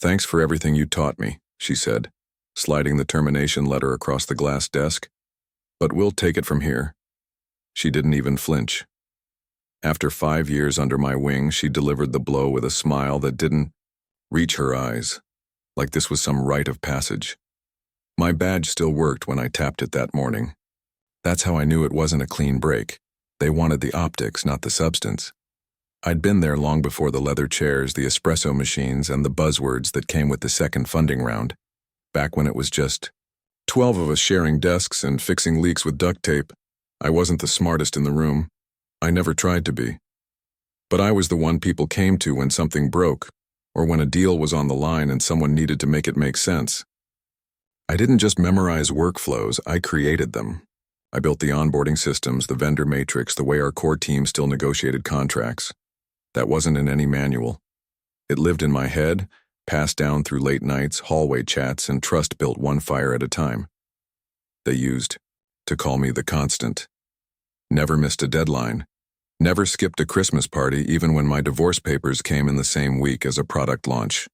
Thanks for everything you taught me, she said, sliding the termination letter across the glass desk. But we'll take it from here. She didn't even flinch. After 5 years under my wing, she delivered the blow with a smile that didn't reach her eyes, like this was some rite of passage. My badge still worked when I tapped it that morning. That's how I knew it wasn't a clean break. They wanted the optics, not the substance. I'd been there long before the leather chairs, the espresso machines, and the buzzwords that came with the second funding round, back when it was just 12 of us sharing desks and fixing leaks with duct tape. I wasn't the smartest in the room. I never tried to be. But I was the one people came to when something broke, or when a deal was on the line and someone needed to make it make sense. I didn't just memorize workflows, I created them. I built the onboarding systems, the vendor matrix, the way our core team still negotiated contracts. That wasn't in any manual. It lived in my head, passed down through late nights, hallway chats, and trust built one fire at a time. They used to call me the constant. Never missed a deadline. Never skipped a Christmas party even when my divorce papers came in the same week as a product launch.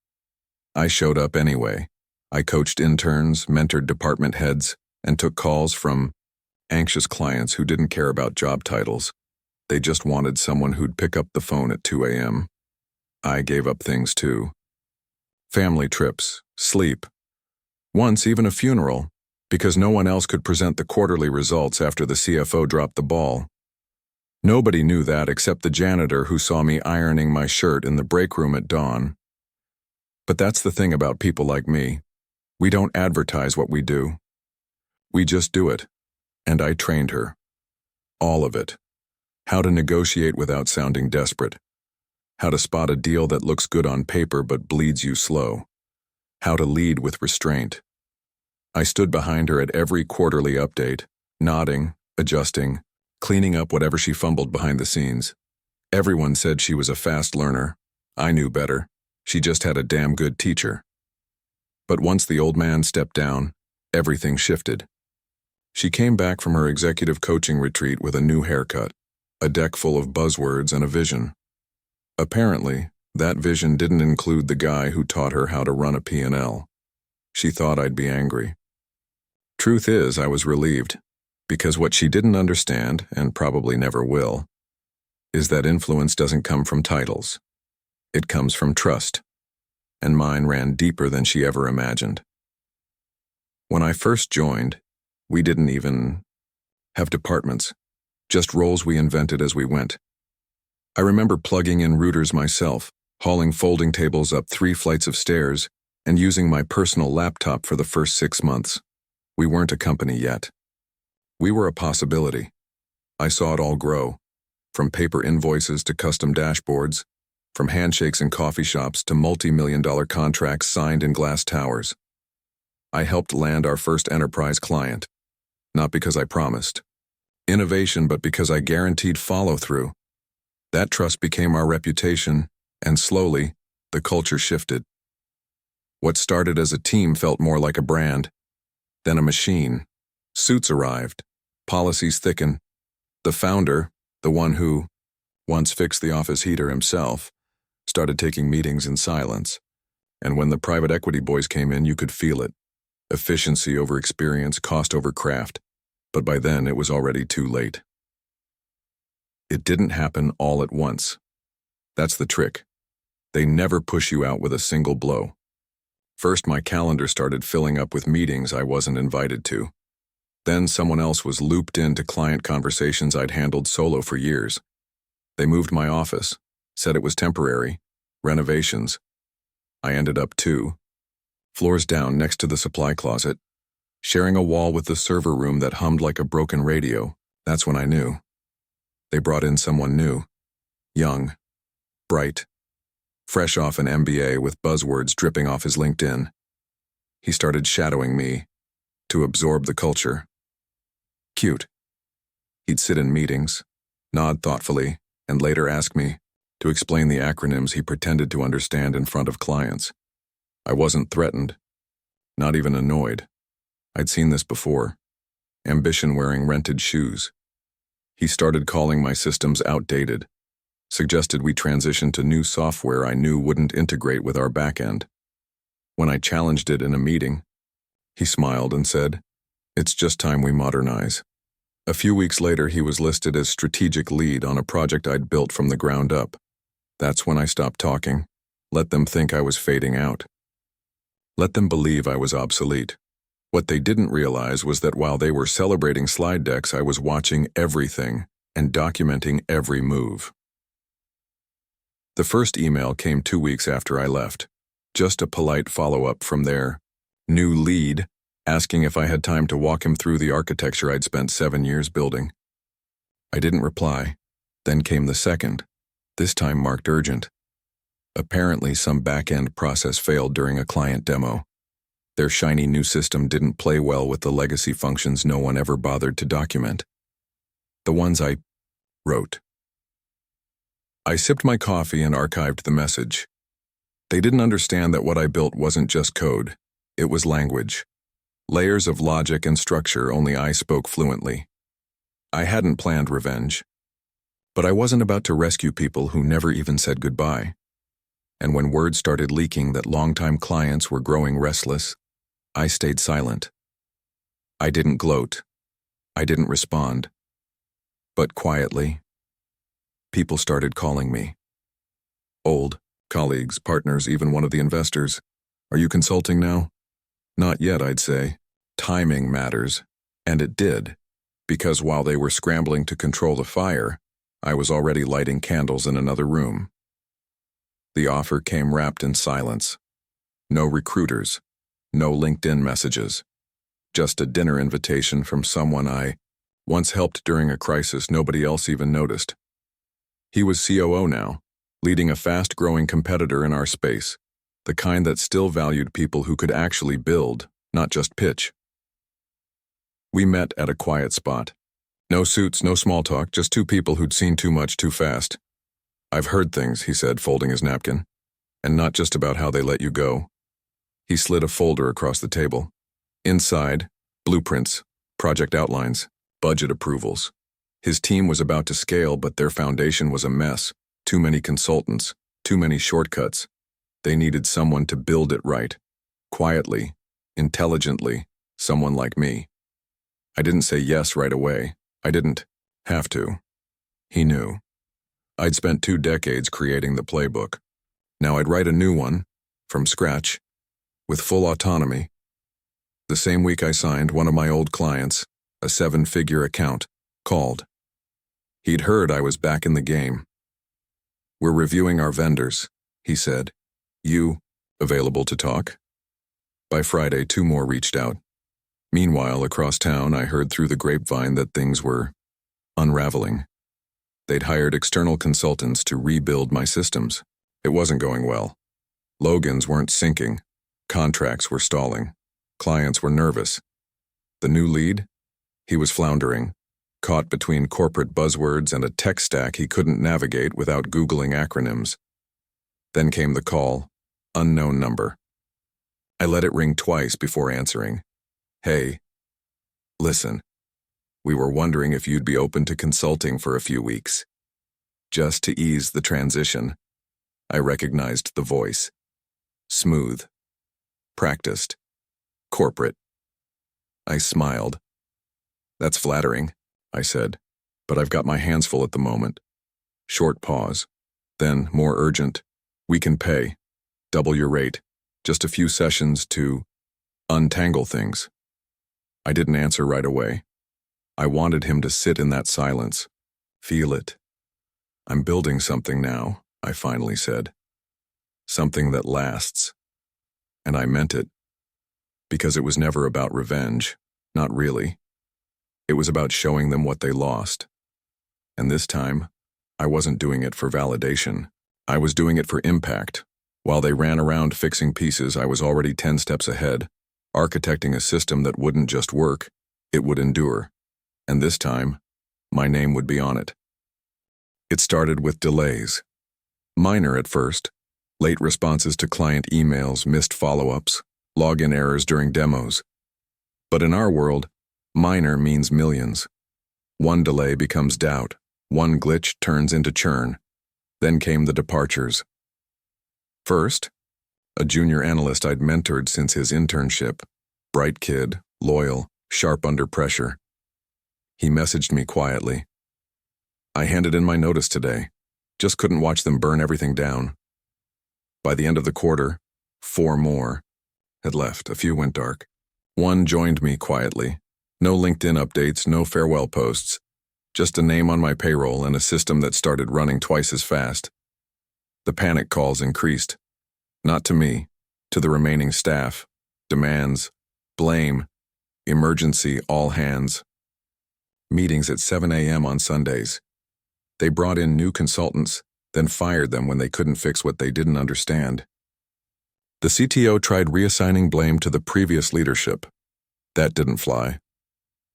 I showed up anyway. I coached interns, mentored department heads, and took calls from anxious clients who didn't care about job titles. They just wanted someone who'd pick up the phone at 2 a.m. I gave up things too. Family trips, sleep. Once even a funeral, because no one else could present the quarterly results after the CFO dropped the ball. Nobody knew that except the janitor who saw me ironing my shirt in the break room at dawn. But that's the thing about people like me. We don't advertise what we do. We just do it. And I trained her. All of it. How to negotiate without sounding desperate. How to spot a deal that looks good on paper but bleeds you slow. How to lead with restraint. I stood behind her at every quarterly update, nodding, adjusting, cleaning up whatever she fumbled behind the scenes. Everyone said she was a fast learner. I knew better. She just had a damn good teacher. But once the old man stepped down, everything shifted. She came back from her executive coaching retreat with a new haircut, a deck full of buzzwords and a vision. Apparently, that vision didn't include the guy who taught her how to run a P&L. She thought I'd be angry. Truth is, I was relieved, because what she didn't understand, and probably never will, is that influence doesn't come from titles. It comes from trust, and mine ran deeper than she ever imagined. When I first joined, we didn't even have departments, just roles we invented as we went. I remember plugging in routers myself, hauling folding tables up 3 flights of stairs, and using my personal laptop for the first 6 months. We weren't a company yet. We were a possibility. I saw it all grow, from paper invoices to custom dashboards, from handshakes in coffee shops to multi-million-dollar contracts signed in glass towers. I helped land our first enterprise client, not because I promised innovation, but because I guaranteed follow-through. That trust became our reputation, and slowly, the culture shifted. What started as a team felt more like a brand, then a machine. Suits arrived, policies thickened. The founder, the one who once fixed the office heater himself, started taking meetings in silence. And when the private equity boys came in, you could feel it. Efficiency over experience, cost over craft. But by then, it was already too late. It didn't happen all at once. That's the trick. They never push you out with a single blow. First, my calendar started filling up with meetings I wasn't invited to. Then someone else was looped into client conversations I'd handled solo for years. They moved my office, said it was temporary, renovations. I ended up 2 floors down next to the supply closet, sharing a wall with the server room that hummed like a broken radio. That's when I knew. They brought in someone new, young, bright, fresh off an MBA with buzzwords dripping off his LinkedIn. He started shadowing me to absorb the culture. Cute. He'd sit in meetings, nod thoughtfully, and later ask me to explain the acronyms he pretended to understand in front of clients. I wasn't threatened, not even annoyed. I'd seen this before. Ambition wearing rented shoes. He started calling my systems outdated, suggested we transition to new software I knew wouldn't integrate with our backend. When I challenged it in a meeting, he smiled and said, "It's just time we modernize." A few weeks later, he was listed as strategic lead on a project I'd built from the ground up. That's when I stopped talking. Let them think I was fading out. Let them believe I was obsolete. What they didn't realize was that while they were celebrating slide decks, I was watching everything and documenting every move. The first email came 2 weeks after I left. Just a polite follow-up from their new lead, asking if I had time to walk him through the architecture I'd spent 7 years building. I didn't reply. Then came the second, this time marked urgent. Apparently, some back-end process failed during a client demo. Their shiny new system didn't play well with the legacy functions no one ever bothered to document. The ones I wrote. I sipped my coffee and archived the message. They didn't understand that what I built wasn't just code. It was language. Layers of logic and structure only I spoke fluently. I hadn't planned revenge. But I wasn't about to rescue people who never even said goodbye. And when word started leaking that longtime clients were growing restless, I stayed silent. I didn't gloat. I didn't respond. But quietly, people started calling me. Old, colleagues, partners, even one of the investors. "Are you consulting now?" "Not yet," I'd say. Timing matters. And it did, because while they were scrambling to control the fire, I was already lighting candles in another room. The offer came wrapped in silence. No recruiters, no LinkedIn messages. Just a dinner invitation from someone I once helped during a crisis nobody else even noticed. He was COO now, leading a fast-growing competitor in our space, the kind that still valued people who could actually build, not just pitch. We met at a quiet spot. No suits, no small talk, just two people who'd seen too much too fast. "I've heard things," he said, folding his napkin. "And not just about how they let you go." He slid a folder across the table. Inside, blueprints, project outlines, budget approvals. His team was about to scale, but their foundation was a mess. Too many consultants, too many shortcuts. They needed someone to build it right. Quietly, intelligently, someone like me. I didn't say yes right away. I didn't have to. He knew. I'd spent 2 decades creating the playbook. Now I'd write a new one, from scratch, with full autonomy. The same week I signed, one of my old clients, a 7-figure account, called. He'd heard I was back in the game. "We're reviewing our vendors," he said. "You available to talk?" By Friday, 2 more reached out. Meanwhile, across town, I heard through the grapevine that things were unraveling. They'd hired external consultants to rebuild my systems. It wasn't going well. Logins weren't syncing. Contracts were stalling. Clients were nervous. The new lead? He was floundering, caught between corporate buzzwords and a tech stack he couldn't navigate without Googling acronyms. Then came the call, unknown number. I let it ring twice before answering. "Hey, listen, we were wondering if you'd be open to consulting for a few weeks." Just to ease the transition, I recognized the voice. Smooth. Practiced. Corporate. I smiled. "That's flattering," I said, "but I've got my hands full at the moment." Short pause. Then, more urgent. "We can pay. Double your rate. Just a few sessions to untangle things." I didn't answer right away. I wanted him to sit in that silence. Feel it. "I'm building something now," I finally said. "Something that lasts." And I meant it. Because it was never about revenge. Not really. It was about showing them what they lost. And this time, I wasn't doing it for validation. I was doing it for impact. While they ran around fixing pieces, I was already 10 steps ahead, architecting a system that wouldn't just work, it would endure. And this time, my name would be on it. It started with delays. Minor at first. Late responses to client emails, missed follow-ups, login errors during demos. But in our world, minor means millions. One delay becomes doubt. One glitch turns into churn. Then came the departures. First, a junior analyst I'd mentored since his internship. Bright kid, loyal, sharp under pressure. He messaged me quietly. I handed in my notice today. Just couldn't watch them burn everything down. By the end of the quarter, 4 more had left. A few went dark. One joined me quietly. No LinkedIn updates, no farewell posts. Just a name on my payroll and a system that started running twice as fast. The panic calls increased. Not to me, to the remaining staff. Demands, blame, emergency, all hands. Meetings at 7 a.m. on Sundays. They brought in new consultants, then fired them when they couldn't fix what they didn't understand. The CTO tried reassigning blame to the previous leadership. That didn't fly.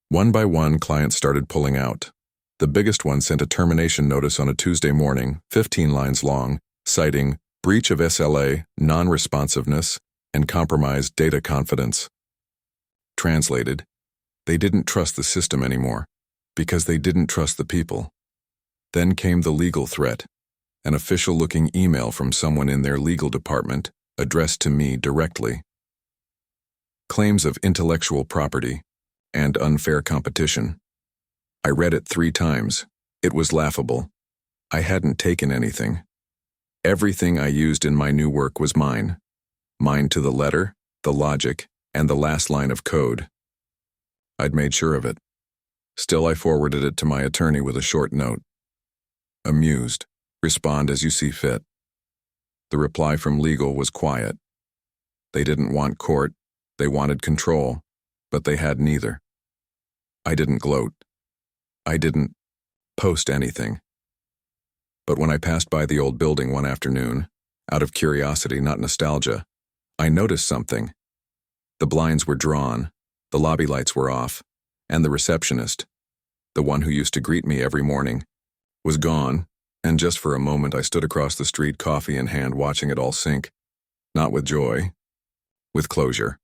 One by one, clients started pulling out. The biggest one sent a termination notice on a Tuesday morning, 15 lines long, citing breach of SLA, non-responsiveness, and compromised data confidence. Translated, they didn't trust the system anymore, because they didn't trust the people. Then came the legal threat, an official-looking email from someone in their legal department, addressed to me directly. Claims of intellectual property and unfair competition. I read it 3 times. It was laughable. I hadn't taken anything. Everything I used in my new work was mine. Mine to the letter, the logic, and the last line of code. I'd made sure of it. Still, I forwarded it to my attorney with a short note. Amused. Respond as you see fit. The reply from legal was quiet. They didn't want court, they wanted control, but they had neither. I didn't gloat. I didn't post anything. But when I passed by the old building one afternoon, out of curiosity, not nostalgia, I noticed something. The blinds were drawn, the lobby lights were off, and the receptionist, the one who used to greet me every morning, was gone, and just for a moment I stood across the street, coffee in hand, watching it all sink. Not with joy, with closure.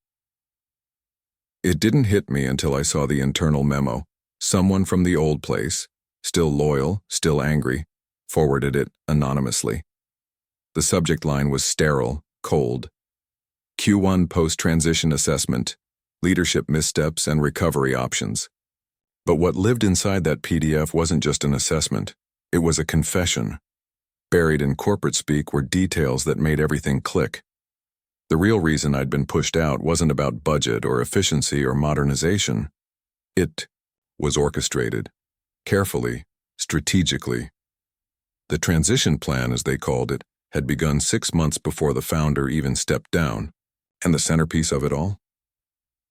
It didn't hit me until I saw the internal memo. Someone from the old place, still loyal, still angry, forwarded it anonymously. The subject line was sterile, cold. Q1 post-transition assessment, leadership missteps and recovery options. But what lived inside that PDF wasn't just an assessment. It was a confession. Buried in corporate speak were details that made everything click. The real reason I'd been pushed out wasn't about budget or efficiency or modernization. It was orchestrated, carefully, strategically. The transition plan, as they called it, had begun 6 months before the founder even stepped down. And the centerpiece of it all?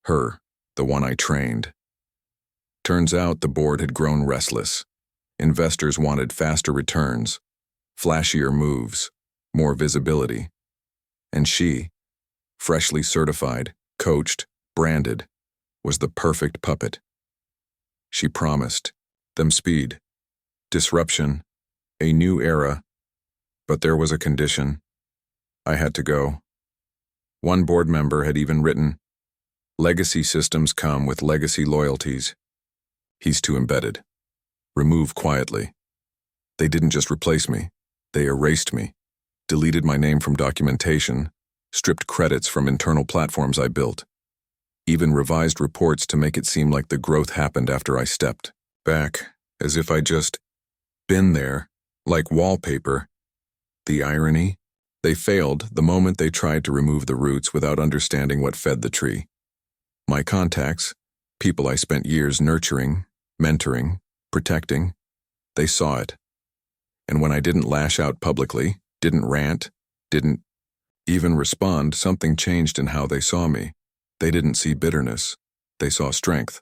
Her, the one I trained. Turns out the board had grown restless. Investors wanted faster returns, flashier moves, more visibility. And she, freshly certified, coached, branded, was the perfect puppet. She promised them speed, disruption, a new era, but there was a condition. I had to go. One board member had even written, "Legacy systems come with legacy loyalties. He's too embedded. Remove quietly." They didn't just replace me, they erased me, deleted my name from documentation, stripped credits from internal platforms I built, even revised reports to make it seem like the growth happened after I stepped back, as if I'd just been there, like wallpaper. The irony? They failed the moment they tried to remove the roots without understanding what fed the tree. My contacts, people I spent years nurturing, mentoring, protecting, they saw it. And when I didn't lash out publicly, didn't rant, didn't even respond, something changed in how they saw me. They didn't see bitterness, they saw strength.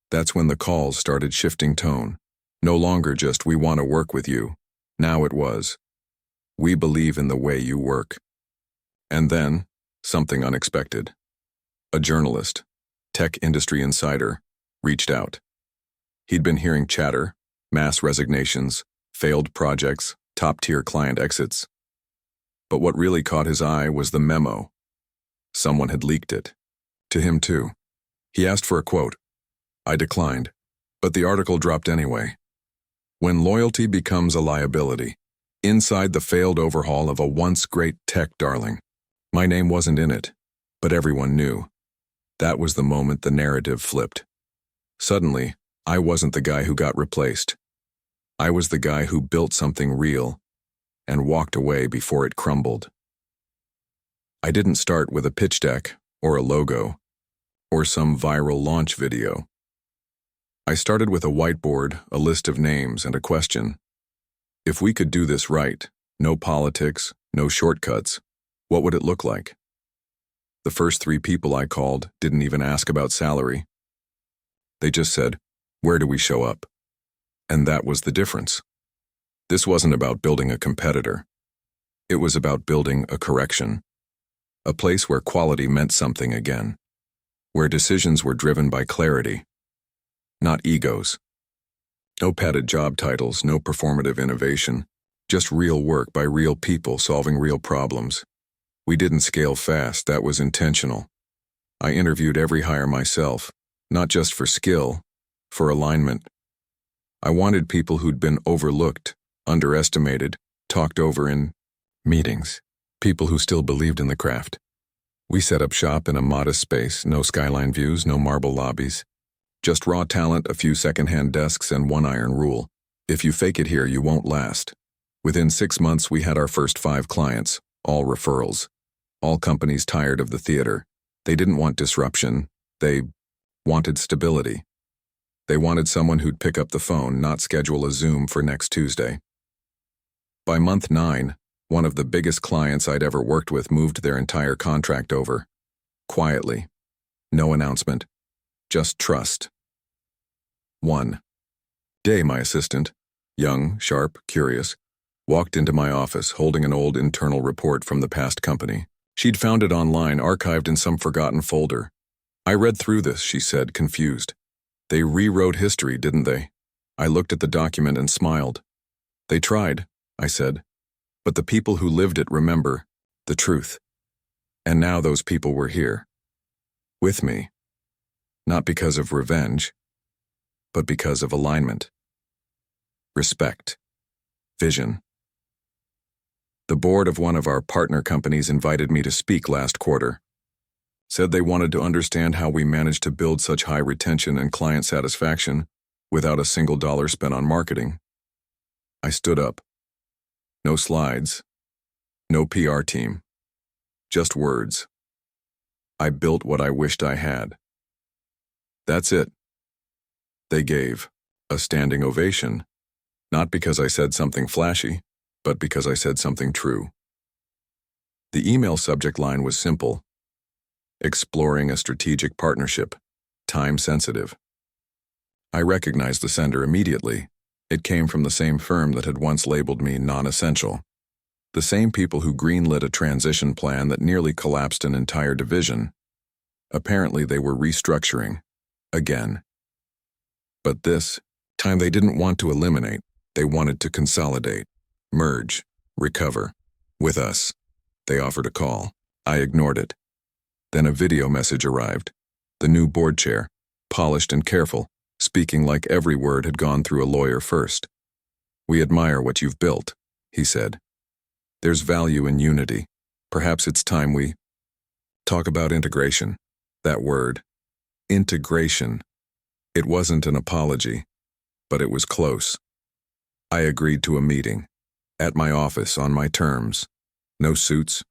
That's when the calls started shifting tone. No longer just, "We want to work with you." Now it was, "We believe in the way you work." And then, something unexpected. A journalist, tech industry insider, reached out. He'd been hearing chatter, mass resignations, failed projects, top-tier client exits. But what really caught his eye was the memo. Someone had leaked it. To him too. He asked for a quote. I declined, but the article dropped anyway. When loyalty becomes a liability, inside the failed overhaul of a once great tech darling. My name wasn't in it, but everyone knew. That was the moment the narrative flipped. Suddenly, I wasn't the guy who got replaced. I was the guy who built something real and walked away before it crumbled. I didn't start with a pitch deck or a logo or some viral launch video. I started with a whiteboard, a list of names, and a question. If we could do this right, no politics, no shortcuts, what would it look like? The first 3 people I called didn't even ask about salary. They just said, "Where do we show up?" And that was the difference. This wasn't about building a competitor. It was about building a correction. A place where quality meant something again. Where decisions were driven by clarity, not egos. No padded job titles, no performative innovation, just real work by real people solving real problems. We didn't scale fast, that was intentional. I interviewed every hire myself, not just for skill, for alignment. I wanted people who'd been overlooked, underestimated, talked over in meetings, people who still believed in the craft. We set up shop in a modest space, no skyline views, no marble lobbies. Just raw talent, a few second-hand desks, and one iron rule. If you fake it here, you won't last. Within 6 months, we had our first 5 clients, all referrals. All companies tired of the theater. They didn't want disruption. They wanted stability. They wanted someone who'd pick up the phone, not schedule a Zoom for next Tuesday. By month 9, one of the biggest clients I'd ever worked with moved their entire contract over. Quietly. No announcement. Just trust. 1 day, my assistant, young, sharp, curious, walked into my office holding an old internal report from the past company. She'd found it online, archived in some forgotten folder. "I read through this," she said, confused. "They rewrote history, didn't they?" I looked at the document and smiled. "They tried," I said. "But the people who lived it remember the truth." And now those people were here. With me. Not because of revenge, but because of alignment. Respect. Vision. The board of one of our partner companies invited me to speak last quarter. Said they wanted to understand how we managed to build such high retention and client satisfaction without a single dollar spent on marketing. I stood up. No slides. No PR team. Just words. I built what I wished I had. That's it. They gave a standing ovation, not because I said something flashy, but because I said something true. The email subject line was simple. Exploring a strategic partnership, time sensitive. I recognized the sender immediately. It came from the same firm that had once labeled me non-essential. The same people who greenlit a transition plan that nearly collapsed an entire division. Apparently they were restructuring. Again. But this time they didn't want to eliminate, they wanted to consolidate, merge, recover. With us. They offered a call. I ignored it. Then a video message arrived. The new board chair, polished and careful, speaking like every word had gone through a lawyer first. "We admire what you've built," he said. "There's value in unity. Perhaps it's time we talk about integration." That word. Integration. It wasn't an apology, but it was close. I agreed to a meeting. At my office, on my terms. No suits,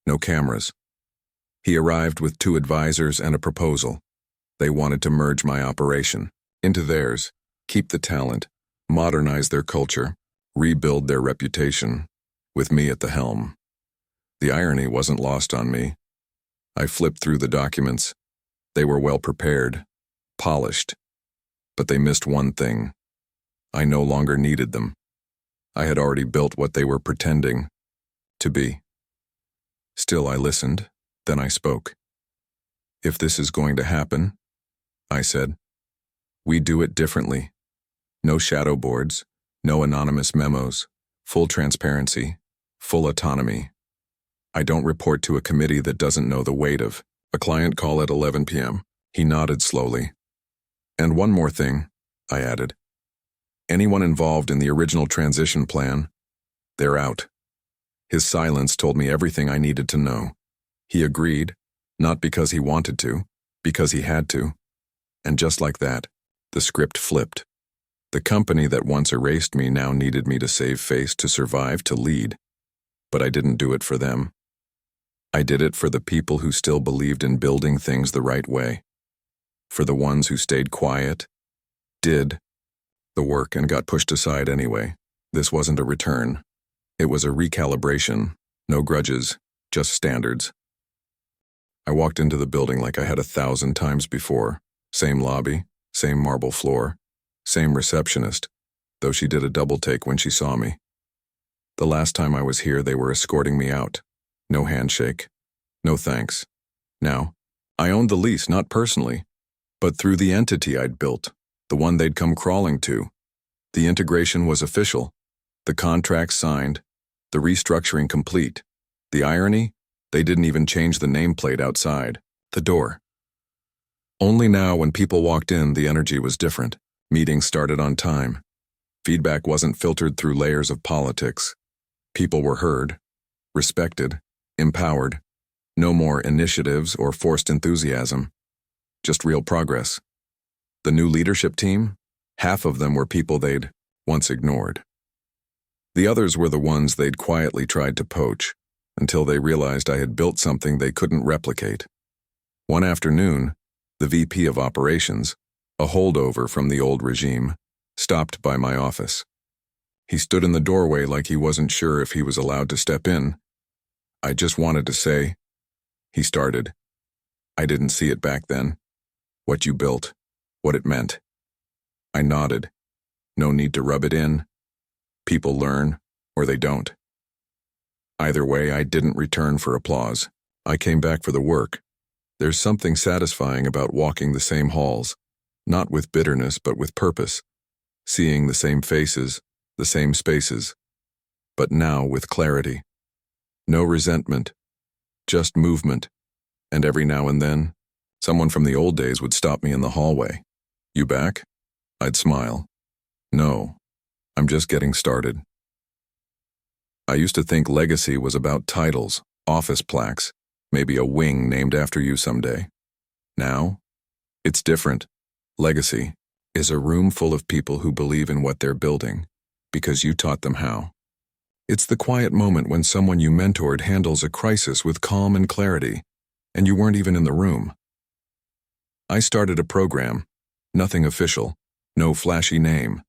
no cameras. He arrived with 2 advisors and a proposal. They wanted to merge my operation into theirs, keep the talent, modernize their culture, rebuild their reputation, with me at the helm. The irony wasn't lost on me. I flipped through the documents. They were well prepared, polished, but they missed one thing. I no longer needed them. I had already built what they were pretending to be. Still, I listened, then I spoke. "If this is going to happen," I said, "we do it differently. No shadow boards, no anonymous memos, full transparency, full autonomy. I don't report to a committee that doesn't know the weight of a client call at 11 p.m. He nodded slowly. "And one more thing," I added. "Anyone involved in the original transition plan, they're out." His silence told me everything I needed to know. He agreed, not because he wanted to, because he had to. And just like that, the script flipped. The company that once erased me now needed me to save face, to survive, to lead. But I didn't do it for them. I did it for the people who still believed in building things the right way. For the ones who stayed quiet, did the work, and got pushed aside anyway. This wasn't a return. It was a recalibration. No grudges, just standards. I walked into the building like I had 1,000 times before. Same lobby, same marble floor, same receptionist, though she did a double take when she saw me. The last time I was here, they were escorting me out. No handshake. No thanks. Now, I owned the lease, not personally, but through the entity I'd built, the one they'd come crawling to. The integration was official. The contract signed. The restructuring complete. The irony? They didn't even change the nameplate outside the door. Only now, when people walked in, the energy was different. Meetings started on time. Feedback wasn't filtered through layers of politics. People were heard, respected, empowered. No more initiatives or forced enthusiasm. Just real progress. The new leadership team? Half of them were people they'd once ignored. The others were the ones they'd quietly tried to poach, until they realized I had built something they couldn't replicate. One afternoon, the VP of Operations, a holdover from the old regime, stopped by my office. He stood in the doorway like he wasn't sure if he was allowed to step in. I just wanted to say, he started. I didn't see it back then. What you built, what it meant. I nodded. No need to rub it in. People learn, or they don't. Either way, I didn't return for applause. I came back for the work. There's something satisfying about walking the same halls, not with bitterness but with purpose, seeing the same faces, the same spaces, but now with clarity. No resentment, just movement, and every now and then, someone from the old days would stop me in the hallway. "You back?" I'd smile. "No, I'm just getting started." I used to think legacy was about titles, office plaques, maybe a wing named after you someday. Now, it's different. Legacy is a room full of people who believe in what they're building, because you taught them how. It's the quiet moment when someone you mentored handles a crisis with calm and clarity, and you weren't even in the room. I started a program, nothing official, no flashy name.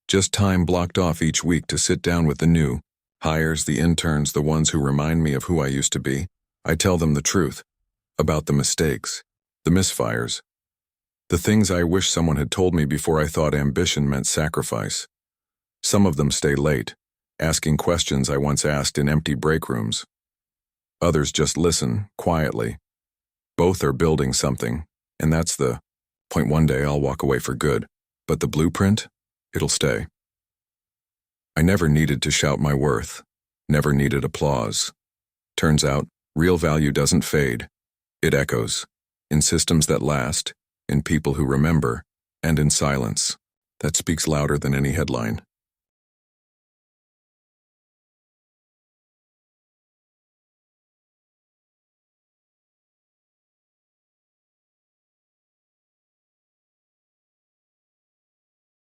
Just time blocked off each week to sit down with the new hires, the interns, the ones who remind me of who I used to be. I tell them the truth, about the mistakes, the misfires, the things I wish someone had told me before I thought ambition meant sacrifice. Some of them stay late, asking questions I once asked in empty break rooms. Others just listen, quietly. Both are building something, and that's the point. One day I'll walk away for good, but the blueprint, it'll stay. I never needed to shout my worth, never needed applause. Turns out, real value doesn't fade. It echoes, in systems that last, in people who remember, and in silence that speaks louder than any headline.